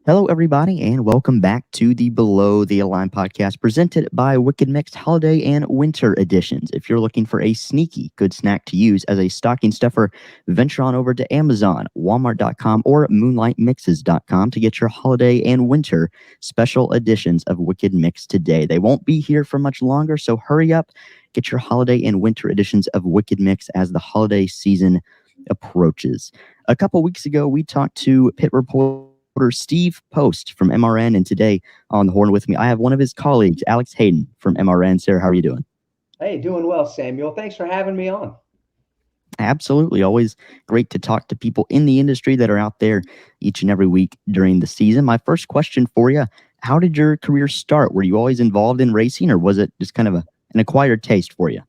Hello, everybody, and welcome back to the Below the Line podcast presented by Wicked Mixed Holiday and Winter Editions. If you're looking for a sneaky good snack to use as a stocking stuffer, venture on over to Amazon, Walmart.com, or MoonlightMixes.com to get your holiday and winter special editions of Wicked Mix today. They won't be here for much longer, so hurry up, get your holiday and winter editions of Wicked Mix as the holiday season approaches. A couple weeks ago, we talked to pit reporter Steve Post from MRN, and today on the horn with me, I have one of his colleagues, Alex Hayden from MRN. Sir, how are you doing? Hey, doing well, Samuel. Thanks for having me on. Absolutely. Always great to talk to people in the industry that are out there each and every week during the season. My first question for you, how did your career start? Were you always involved in racing, or was it just kind of an acquired taste for you?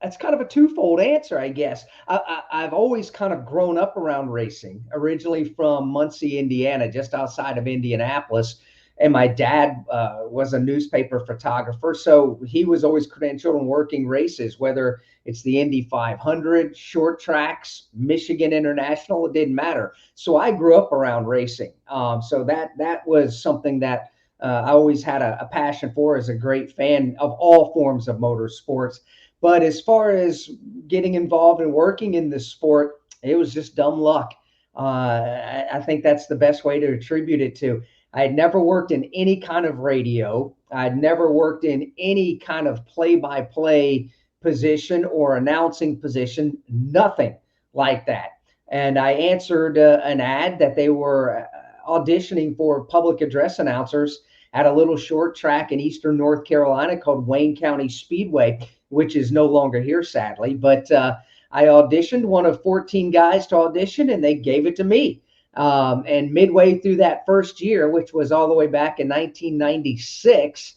It's kind of a twofold answer, I guess. I've always kind of grown up around racing, originally from Muncie, Indiana, just outside of Indianapolis. And my dad was a newspaper photographer, so he was always credentialed in working races, whether it's the Indy 500, short tracks, Michigan International, it didn't matter. So I grew up around racing. So that was something that I always had a passion for, as a great fan of all forms of motorsports. But as far as getting involved and working in this sport, it was just dumb luck. I think that's the best way to attribute it to. I had never worked in any kind of radio. I'd never worked in any kind of play-by-play position or announcing position, nothing like that. And I answered an ad that they were auditioning for public address announcers at a little short track in eastern North Carolina called Wayne County Speedway, which is no longer here, sadly. But I auditioned, one of 14 guys to audition, and they gave it to me. And midway through that first year, which was all the way back in 1996,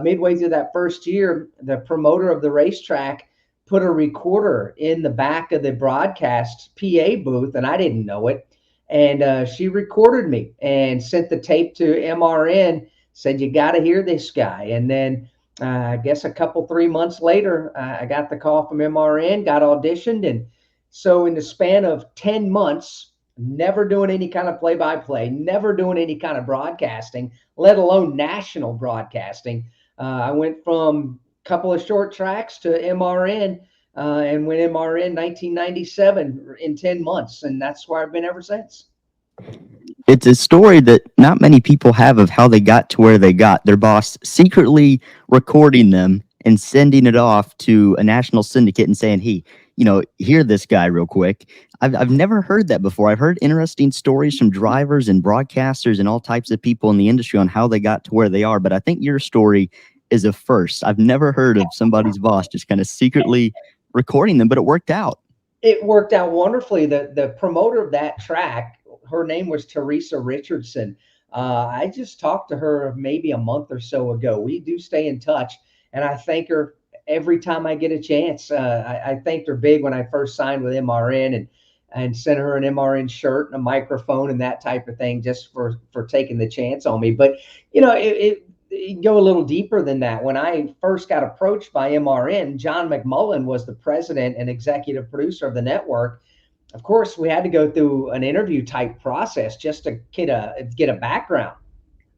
midway through that first year, the promoter of the racetrack put a recorder in the back of the broadcast PA booth, and I didn't know it. And she recorded me and sent the tape to MRN, said, "You got to hear this guy." And then I guess a couple, 3 months later, I got the call from MRN, got auditioned. And so in the span of 10 months, never doing any kind of play-by-play, never doing any kind of broadcasting, let alone national broadcasting, I went from a couple of short tracks to MRN, and went MRN 1997 in 10 months. And that's where I've been ever since. It's a story that not many people have of how they got to where they got. Their boss secretly recording them and sending it off to a national syndicate and saying, "Hey, hear this guy real quick." I've never heard that before. I've heard interesting stories from drivers and broadcasters and all types of people in the industry on how they got to where they are, but I think your story is a first. I've never heard of somebody's boss just kind of secretly recording them, but it worked out. It worked out wonderfully. The promoter of that track, her name was Teresa Richardson. I just talked to her maybe a month or so ago. We do stay in touch, and I thank her every time I get a chance. I thanked her big when I first signed with MRN, and sent her an MRN shirt and a microphone and that type of thing, just for taking the chance on me. But it go a little deeper than that. When I first got approached by MRN, John McMullen was the president and executive producer of the network. Of course, we had to go through an interview type process just to get a background.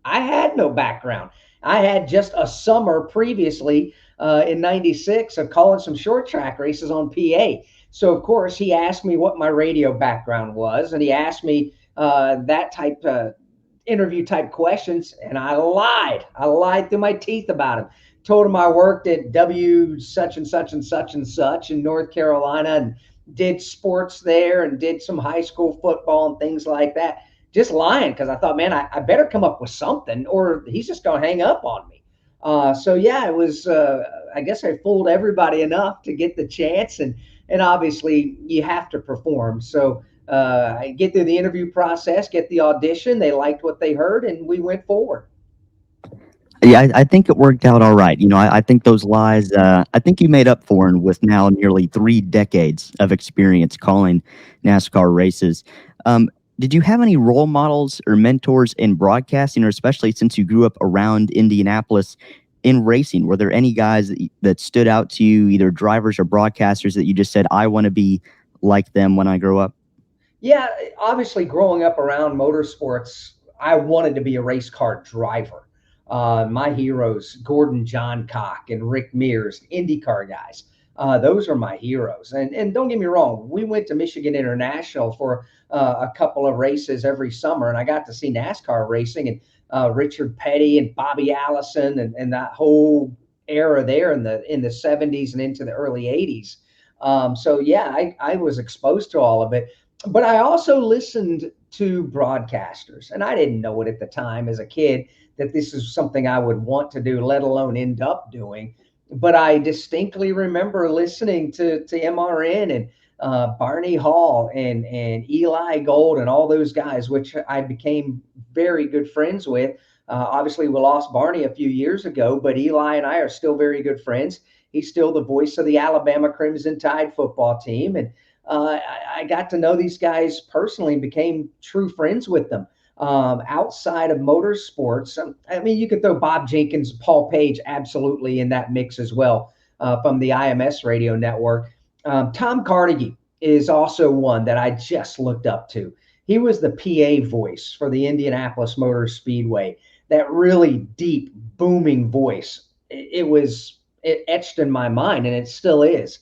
I had no background. I had just a summer previously in 96 of calling some short track races on PA. So, of course, he asked me what my radio background was, and he asked me that type interview type questions, and I lied. I lied through my teeth about him. Told him I worked at W such and such and such and such in North Carolina and did sports there and did some high school football and things like that. Just lying, because I thought, man, I better come up with something, or he's just going to hang up on me. So yeah, it was. I guess I fooled everybody enough to get the chance, and obviously you have to perform. So I get through the interview process, get the audition. They liked what they heard, and we went forward. Yeah, I think it worked out all right. I think those lies, I think you made up for them with now nearly 3 decades of experience calling NASCAR races. Did you have any role models or mentors in broadcasting, or especially since you grew up around Indianapolis in racing? Were there any guys that stood out to you, either drivers or broadcasters, that you just said, "I want to be like them when I grow up"? Yeah, obviously growing up around motorsports, I wanted to be a race car driver. My heroes, Gordon Johncock and Rick Mears, IndyCar guys. Those are my heroes. And don't get me wrong, we went to Michigan International for a couple of races every summer, and I got to see NASCAR racing and Richard Petty and Bobby Allison and that whole era there in the 70s and into the early 80s. So yeah, I was exposed to all of it, but I also listened to broadcasters, and I didn't know it at the time as a kid that this is something I would want to do, let alone end up doing. But I distinctly remember listening to MRN and Barney Hall and Eli Gold and all those guys, which I became very good friends with. Obviously, we lost Barney a few years ago, but Eli and I are still very good friends. He's still the voice of the Alabama Crimson Tide football team. And I got to know these guys personally and became true friends with them. Outside of motorsports, I mean, you could throw Bob Jenkins, Paul Page absolutely in that mix as well, from the IMS radio network. Tom Carnegie is also one that I just looked up to. He was the PA voice for the Indianapolis Motor Speedway, that really deep, booming voice. It etched in my mind, and it still is.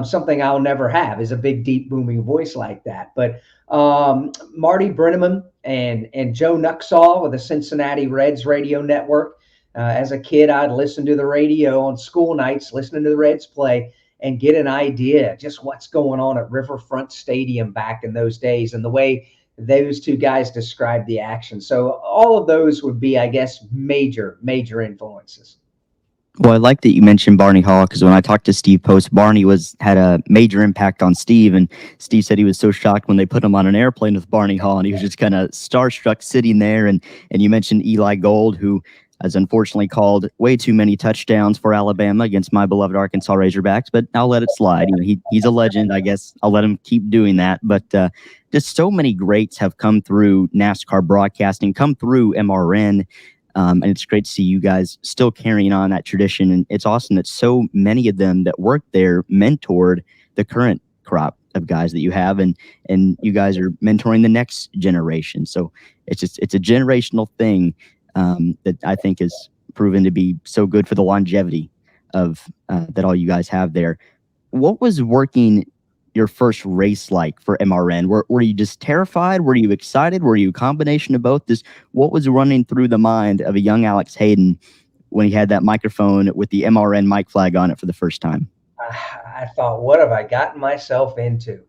Something I'll never have is a big, deep, booming voice like that. But Marty Brenneman and Joe Nuxall with the Cincinnati Reds radio network. As a kid, I'd listen to the radio on school nights, listening to the Reds play, and get an idea just what's going on at Riverfront Stadium back in those days and the way those two guys described the action. So all of those would be, I guess, major influences. Well, I like that you mentioned Barney Hall, because when I talked to Steve Post, Barney had a major impact on Steve, and Steve said he was so shocked when they put him on an airplane with Barney Hall, and he was just kind of starstruck sitting there. And you mentioned Eli Gold, who has unfortunately called way too many touchdowns for Alabama against my beloved Arkansas Razorbacks, but I'll let it slide. You know, he's a legend, I guess. I'll let him keep doing that. But just so many greats have come through NASCAR broadcasting, come through MRN. And it's great to see you guys still carrying on that tradition. And it's awesome that so many of them that work there mentored the current crop of guys that you have, and you guys are mentoring the next generation. So it's a generational thing that I think is proven to be so good for the longevity of that all you guys have there. What was working your first race like for MRN? Were you just terrified? Were you excited? Were you a combination of both? What was running through the mind of a young Alex Hayden when he had that microphone with the MRN mic flag on it for the first time? I thought, what have I gotten myself into?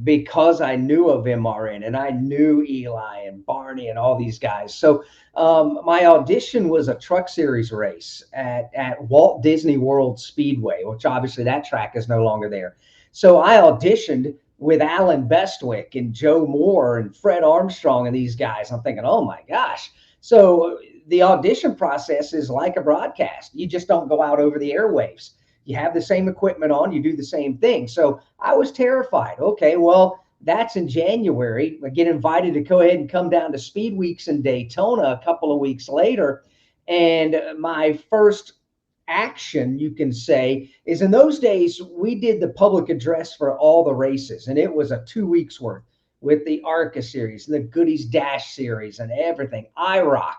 Because I knew of MRN and I knew Eli and Barney and all these guys. So my audition was a Truck Series race at Walt Disney World Speedway, which obviously that track is no longer there. So I auditioned with Alan Bestwick and Joe Moore and Fred Armstrong and these guys. I'm thinking, oh my gosh. So the audition process is like a broadcast. You just don't go out over the airwaves. You have the same equipment on, you do the same thing. So I was terrified. Okay, well, that's in January. I get invited to go ahead and come down to Speed Weeks in Daytona a couple of weeks later. And my first action, you can say, is in those days, we did the public address for all the races. And it was a 2 weeks worth with the ARCA series, and the Goodies Dash series and everything, IROC.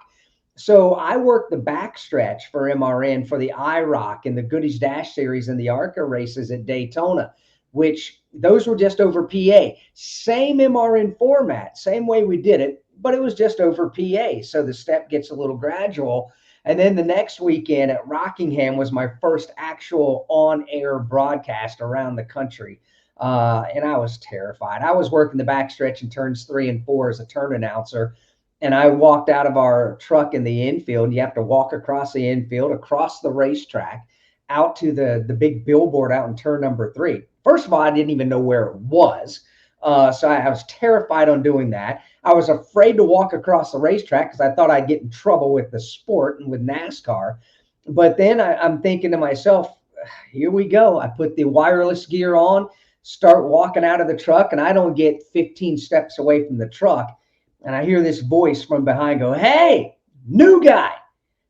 So I worked the backstretch for MRN for the IROC and the Goodies Dash series and the ARCA races at Daytona, which those were just over PA. Same MRN format, same way we did it, but it was just over PA. So the step gets a little gradual. And then the next weekend at Rockingham was my first actual on-air broadcast around the country. And I was terrified. I was working the backstretch in turns 3 and 4 as a turn announcer. And I walked out of our truck in the infield. You have to walk across the infield, across the racetrack, out to the big billboard out in turn number 3. First of all, I didn't even know where it was. So I was terrified on doing that. I was afraid to walk across the racetrack because I thought I'd get in trouble with the sport and with NASCAR. But then I'm thinking to myself, here we go. I put the wireless gear on, start walking out of the truck, and I don't get 15 steps away from the truck. And I hear this voice from behind go, "Hey, new guy."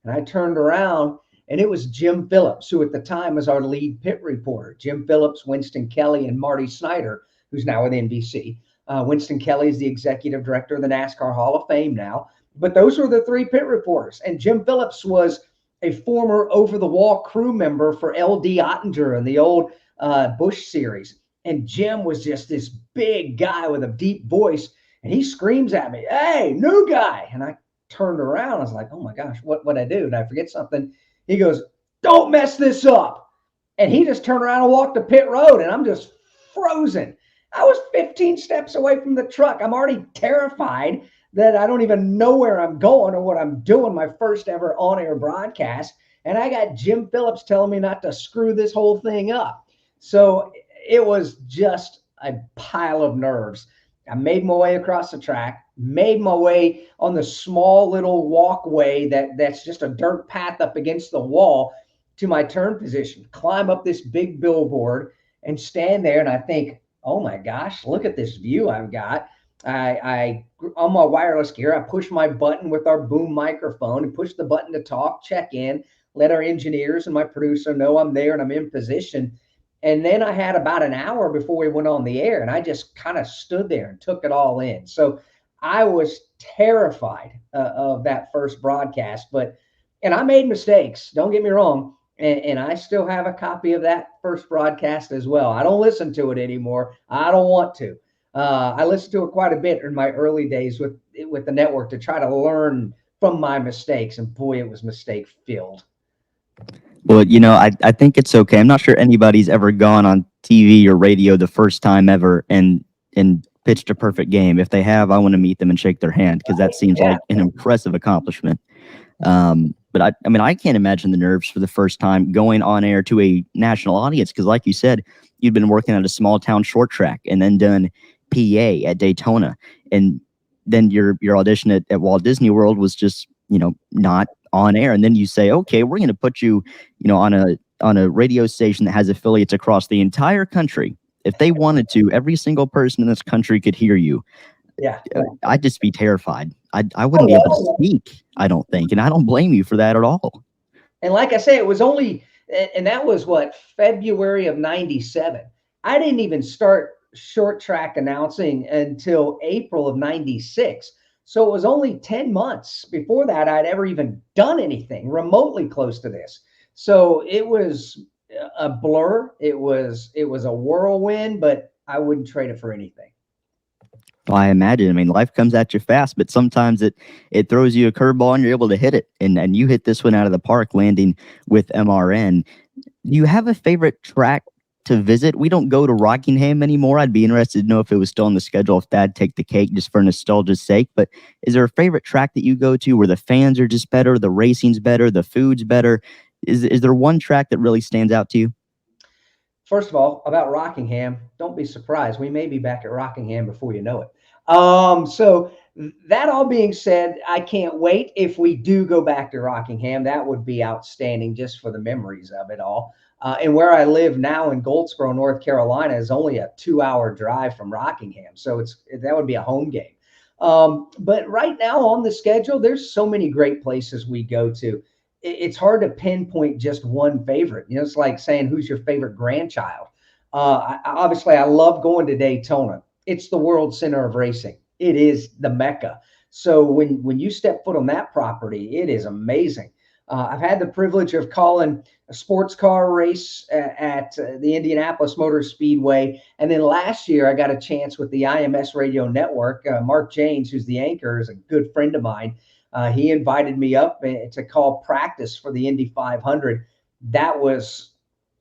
And I turned around, and it was Jim Phillips, who at the time was our lead pit reporter. Jim Phillips, Winston Kelly, and Marty Snyder, who's now with NBC. Winston Kelly is the executive director of the NASCAR Hall of Fame now. But those were the 3 pit reporters. And Jim Phillips was a former over-the-wall crew member for L.D. Ottinger in the old Busch series. And Jim was just this big guy with a deep voice. And he screams at me, "Hey, new guy." And I turned around. I was like, oh my gosh, what I do? Did I forget something? He goes, "Don't mess this up." And he just turned around and walked the pit road. And I'm just frozen. I was 15 steps away from the truck. I'm already terrified that I don't even know where I'm going or what I'm doing, my first ever on-air broadcast. And I got Jim Phillips telling me not to screw this whole thing up. So it was just a pile of nerves. I made my way across the track, made my way on the small little walkway that's just a dirt path up against the wall to my turn position, climb up this big billboard and stand there. And I think, oh my gosh, look at this view I've got. I on my wireless gear, I push my button with our boom microphone and push the button to talk, check in, let our engineers and my producer know I'm there and I'm in position. And then I had about an hour before we went on the air, and I just kind of stood there and took it all in. So I was terrified of that first broadcast, and I made mistakes. Don't get me wrong. And I still have a copy of that first broadcast as well. I don't listen to it anymore. I don't want to. I listened to it quite a bit in my early days with the network to try to learn from my mistakes. And boy, it was mistake filled. Well, I think it's okay. I'm not sure anybody's ever gone on TV or radio the first time ever and pitched a perfect game. If they have, I want to meet them and shake their hand because that seems like an impressive accomplishment. But I mean, I can't imagine the nerves for the first time going on air to a national audience because, like you said, you'd been working at a small town short track and then done PA at Daytona, and then your audition at Walt Disney World was just not on air, and then you say, okay, we're going to put you on a radio station that has affiliates across the entire country. If they wanted to, every single person in this country could hear you. Yeah, I'd just be terrified. I wouldn't be able to speak, I don't think, and I don't blame you for that at all. And like I say, it was only, and that was what, February of '97. I didn't even start short track announcing until April of '96. So it was only 10 months before that I'd ever even done anything remotely close to this. So it was a blur. It was a whirlwind, but I wouldn't trade it for anything. Well, I imagine. I mean, life comes at you fast, but sometimes it throws you a curveball and you're able to hit it. And you hit this one out of the park, landing with MRN. Do you have a favorite track to visit? We don't go to Rockingham anymore. I'd be interested to know if it was still on the schedule, if that'd take the cake just for nostalgia's sake. But is there a favorite track that you go to where the fans are just better, the racing's better, the food's better? Is there one track that really stands out to you? First of all, about Rockingham, don't be surprised. We may be back at Rockingham before you know it. So that all being said, I can't wait. If we do go back to Rockingham, that would be outstanding just for the memories of it all. And where I live now in Goldsboro, North Carolina, is only a 2-hour drive from Rockingham. So that would be a home game. But right now on the schedule, there's so many great places we go to. It's hard to pinpoint just one favorite. It's like saying, who's your favorite grandchild? Obviously, I love going to Daytona. It's the world center of racing. It is the Mecca. So when you step foot on that property, it is amazing. I've had the privilege of calling a sports car race at the Indianapolis Motor Speedway. And then last year, I got a chance with the IMS radio network. Mark James, who's the anchor, is a good friend of mine. He invited me up to call practice for the Indy 500. That was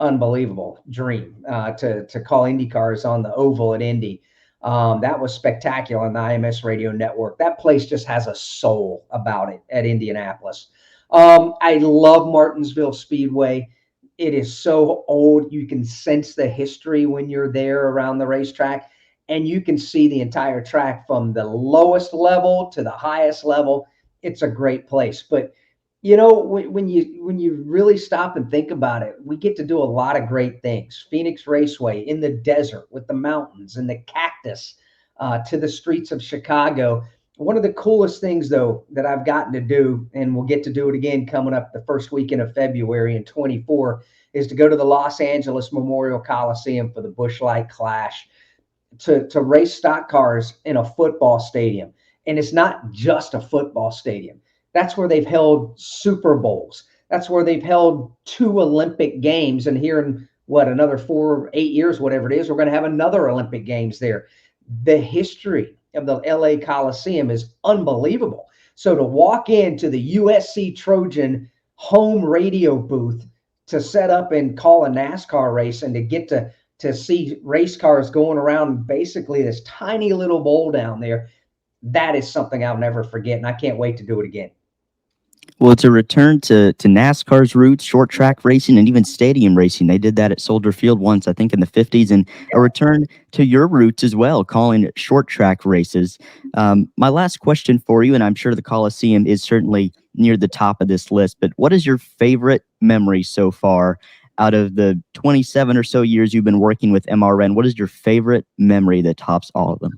unbelievable dream to call Indy cars on the oval at Indy. That was spectacular on the IMS radio network. That place just has a soul about it at Indianapolis. I love Martinsville Speedway. It is so old. You can sense the history when you're there around the racetrack, and you can see the entire track from the lowest level to the highest level. It's a great place. But when you really stop and think about it, we get to do a lot of great things. Phoenix Raceway in the desert with the mountains and the cactus, to the streets of Chicago. One of the coolest things, though, that I've gotten to do, and we'll get to do it again coming up the first weekend of February in 24, is to go to the Los Angeles Memorial Coliseum for the Busch Light Clash. to race stock cars in a football stadium. And it's not just a football stadium. That's where they've held Super Bowls. That's where they've held 2 Olympic games. And here in what, another 4, 8 years, whatever it is, we're going to have another Olympic games there. The history of the LA Coliseum is unbelievable. So to walk into the USC Trojan home radio booth to set up and call a NASCAR race and to get to see race cars going around basically this tiny little bowl down there, that is something I'll never forget, and I can't wait to do it again. Well, it's a return to NASCAR's roots, short track racing, and even stadium racing. They did that at Soldier Field once, I think, in the 50s, and a return to your roots as well, calling it short track races. My last question for you, and I'm sure the Coliseum is certainly near the top of this list, but what is your favorite memory so far out of the 27 or so years you've been working with MRN? What is your favorite memory that tops all of them?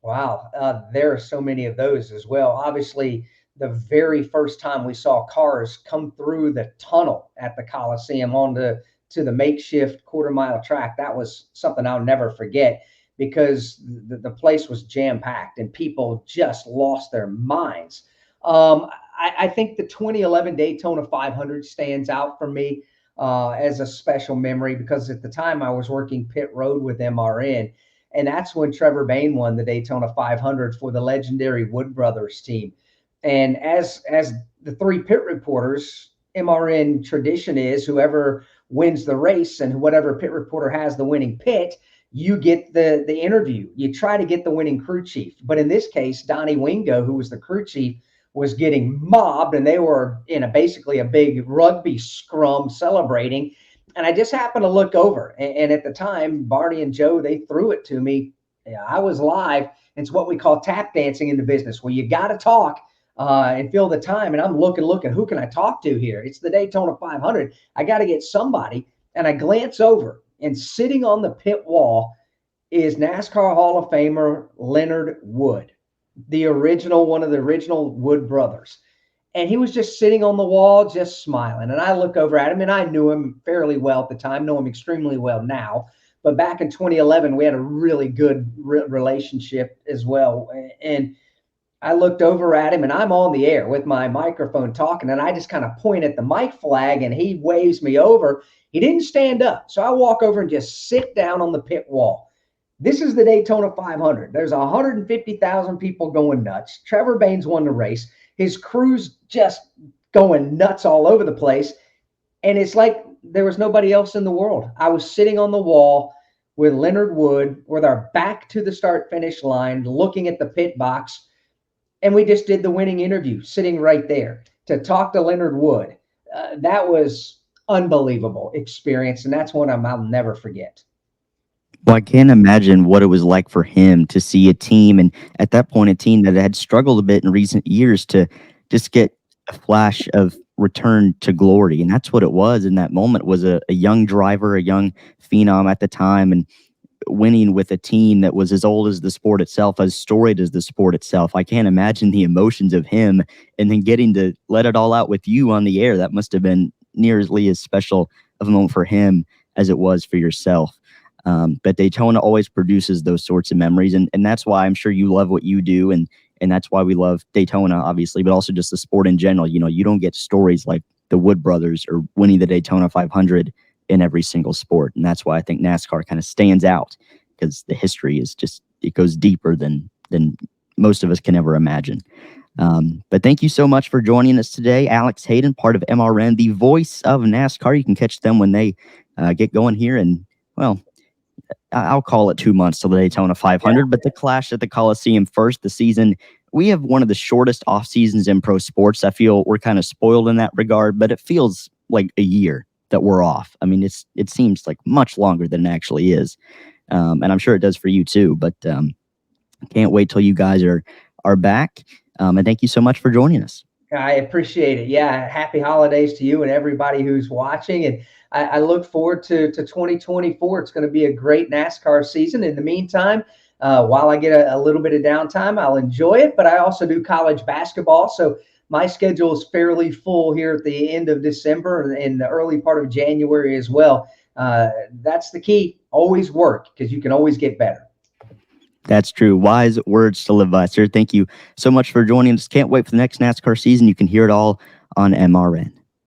Wow, there are so many of those as well. Obviously, the very first time we saw cars come through the tunnel at the Coliseum to the makeshift quarter-mile track, that was something I'll never forget, because the place was jam-packed and people just lost their minds. I think the 2011 Daytona 500 stands out for me as a special memory, because at the time I was working pit road with MRN. And that's when Trevor Bayne won the Daytona 500 for the legendary Wood Brothers team. And as the 3 pit reporters, MRN tradition is whoever wins the race and whatever pit reporter has the winning pit, you get the interview. You try to get the winning crew chief. But in this case, Donnie Wingo, who was the crew chief, was getting mobbed, and they were in basically a big rugby scrum celebrating. And I just happened to look over, and at the time, Barney and Joe, they threw it to me. Yeah, I was live. It's what we call tap dancing in the business, where you got to talk and fill the time. And I'm looking, who can I talk to here? It's the Daytona 500. I got to get somebody. And I glance over, and sitting on the pit wall is NASCAR Hall of Famer Leonard Wood, one of the original Wood brothers. And he was just sitting on the wall, just smiling. And I look over at him, and I knew him fairly well at the time, know him extremely well now. But back in 2011, we had a really good relationship as well. And I looked over at him, and I'm on the air with my microphone talking, and I just kind of point at the mic flag, and he waves me over. He didn't stand up. So I walk over and just sit down on the pit wall. This is the Daytona 500. There's 150,000 people going nuts. Trevor Bayne's won the race. His crew's just going nuts all over the place. And it's like there was nobody else in the world. I was sitting on the wall with Leonard Wood with our back to the start-finish line, looking at the pit box. And we just did the winning interview, sitting right there to talk to Leonard Wood. That was unbelievable experience. And that's one I'll never forget. Well, I can't imagine what it was like for him to see a team, and at that point, a team that had struggled a bit in recent years, to just get a flash of return to glory. And that's what it was in that moment, was a young driver, a young phenom at the time, and winning with a team that was as old as the sport itself, as storied as the sport itself. I can't imagine the emotions of him, and then getting to let it all out with you on the air. That must have been nearly as special of a moment for him as it was for yourself. But Daytona always produces those sorts of memories, and that's why I'm sure you love what you do, and that's why we love Daytona, obviously, but also just the sport in general. You know, you don't get stories like the Wood brothers or winning the Daytona 500 in every single sport, and that's why I think NASCAR kind of stands out, because the history is just, it goes deeper than most of us can ever imagine. But thank you so much for joining us today, Alex Hayden, part of MRN, the voice of NASCAR. You can catch them when they get going here, and well, I'll call it 2 months till the Daytona 500, but the clash at the Coliseum first, the season. We have one of the shortest off seasons in pro sports. I feel we're kind of spoiled in that regard, but it feels like a year that we're off. I mean, it seems like much longer than it actually is. And I'm sure it does for you too, but can't wait till you guys are back. And thank you so much for joining us. I appreciate it. Yeah. Happy holidays to you and everybody who's watching. And I look forward to 2024. It's going to be a great NASCAR season. In the meantime, while I get a little bit of downtime, I'll enjoy it. But I also do college basketball. So my schedule is fairly full here at the end of December and in the early part of January as well. That's the key. Always work, because you can always get better. That's true. Wise words to live by, sir. Thank you so much for joining us. Can't wait for the next NASCAR season. You can hear it all on MRN.